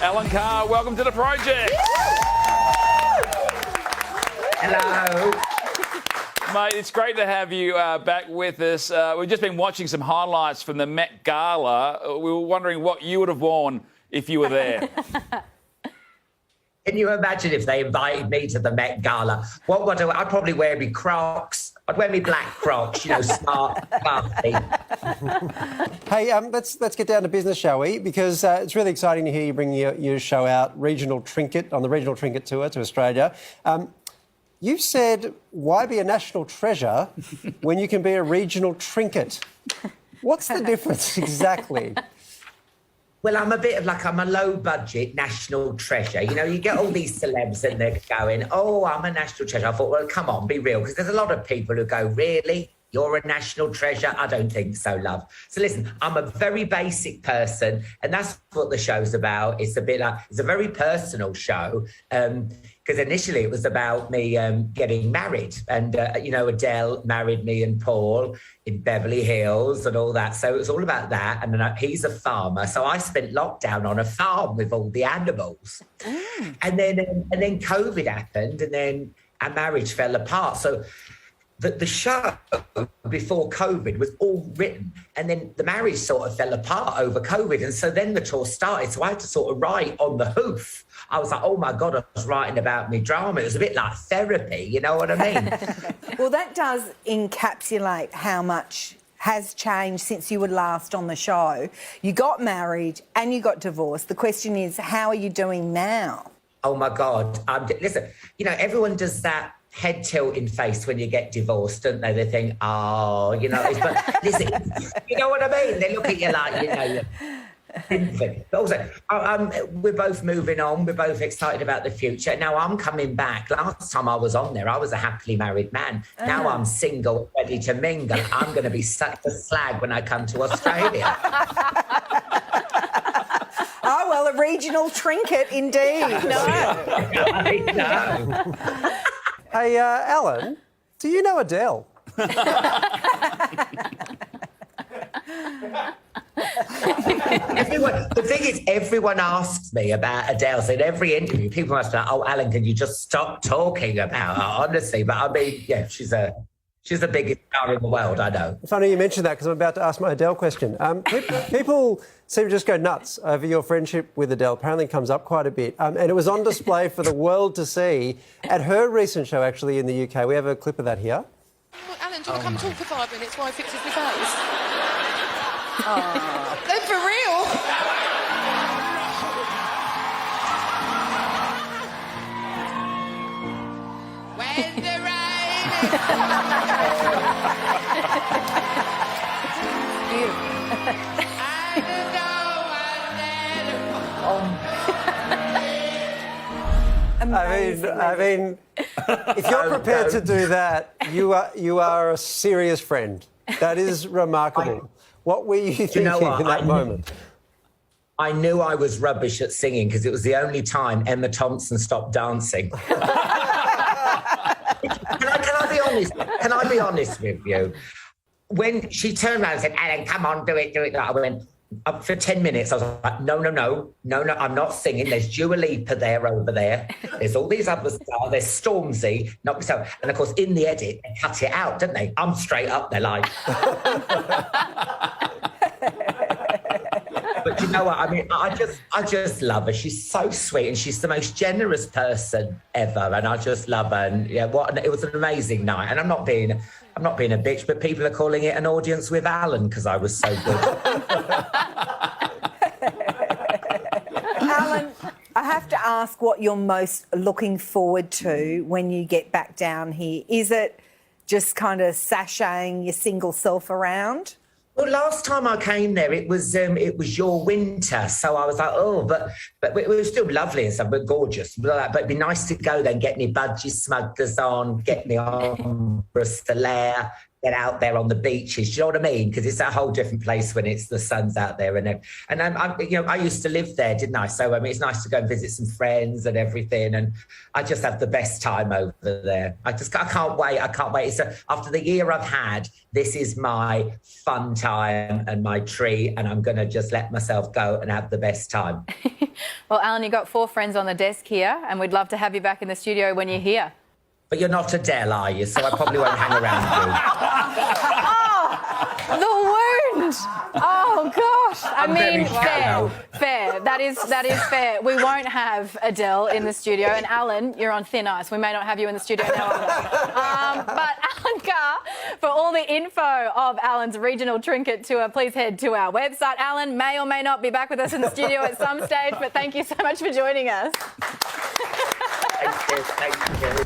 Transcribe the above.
Alan Carr, welcome to the project. Hello. Mate, it's great to have you back with us. We've just been watching some highlights from the Met Gala. We were wondering what you would have worn if you were there. Can you imagine if they invited me to the Met Gala? What would I'd probably wear me Crocs. I'd wear me black Crocs, smart, classy. Hey, let's get down to business, shall we? Because it's really exciting to hear you bring your show out, Regional Trinket, on the Regional Trinket tour to Australia. You said, why be a national treasure when you can be a regional trinket? What's the difference exactly? Well, I'm a low-budget national treasure. You get all these celebs and they're going, oh, I'm a national treasure. I thought, well, come on, be real. Because there's a lot of people who go, really? You're a national treasure? I don't think so, love. So listen, I'm a very basic person, and that's what the show's about. It's a very personal show. Because initially it was about me getting married. And, Adele married me and Paul in Beverly Hills and all that. So it was all about that. And then he's a farmer. So I spent lockdown on a farm with all the animals. And then COVID happened, and then our marriage fell apart. So the show before COVID was all written, and then the marriage sort of fell apart over COVID. And so then the tour started. So I had to sort of write on the hoof. I was like, oh, my God, I was writing about me drama. It was a bit like therapy, you know what I mean? Well, that does encapsulate how much has changed since you were last on the show. You got married and you got divorced. The question is, how are you doing now? Oh, my God. Listen, everyone does that head tilting face when you get divorced, don't they? They think, oh, but listen, you know what I mean? They look at you like, But also, we're both moving on. We're both excited about the future. Now I'm coming back. Last time I was on there, I was a happily married man. Now I'm single, ready to mingle. I'm going to be such a slag when I come to Australia. Oh, well, a regional trinket indeed. I know. Hey, Alan, do you know Adele? The thing is, everyone asks me about Adele. So in every interview, people must be like, oh, Alan, can you just stop talking about her, honestly? But I mean, yeah, she's the biggest star in the world, I know. Funny you mentioned that, because I'm about to ask my Adele question. People seem to just go nuts over your friendship with Adele. Apparently it comes up quite a bit. And it was on display for the world to see at her recent show, actually, in the UK. We have a clip of that here. Well, Alan, do you want to come talk for 5 minutes while I fix my face? No, for real? When the rain I mean, if you're prepared to do that, you are a serious friend. That is remarkable. What were you thinking in that moment? I knew I was rubbish at singing because it was the only time Emma Thompson stopped dancing. Can I be honest? Can I be honest with you? When she turned around and said, Alan, come on, do it. I went, for 10 minutes, I was like, no, I'm not singing. There's Dua Lipa over there. There's all these other stars. There's Stormzy, not myself. And, of course, in the edit, they cut it out, didn't they? I'm straight up there like... But you know what? I mean, I just love her. She's so sweet, and she's the most generous person ever. And I just love her. And yeah, it was an amazing night. And I'm not being a bitch, but people are calling it an audience with Alan because I was so good. Alan, I have to ask what you're most looking forward to when you get back down here. Is it just kind of sashaying your single self around? Well, last time I came there, it was your winter, so I was like, oh, but it was still lovely and stuff, but gorgeous. But it'd be nice to go then, get me budgie smugglers on, get me on Bristolaire, get out there on the beaches. Do you know what I mean? Because it's a whole different place when the sun's out there. And I used to live there, didn't I? So, I mean, it's nice to go and visit some friends and everything. And I just have the best time over there. I can't wait. I can't wait. So after the year I've had, this is my fun time and my treat. And I'm going to just let myself go and have the best time. Well, Alan, you've got 4 friends on the desk here, and we'd love to have you back in the studio when you're here. But you're not Adele, are you? So I probably won't hang around The wound! Oh, gosh. I'm very shallow. Fair. That is fair. We won't have Adele in the studio. And Alan, you're on thin ice. We may not have you in the studio now either. But Alan Carr, for all the info of Alan's Regional Trinket tour, please head to our website. Alan may or may not be back with us in the studio at some stage, but thank you so much for joining us. you. Thank you.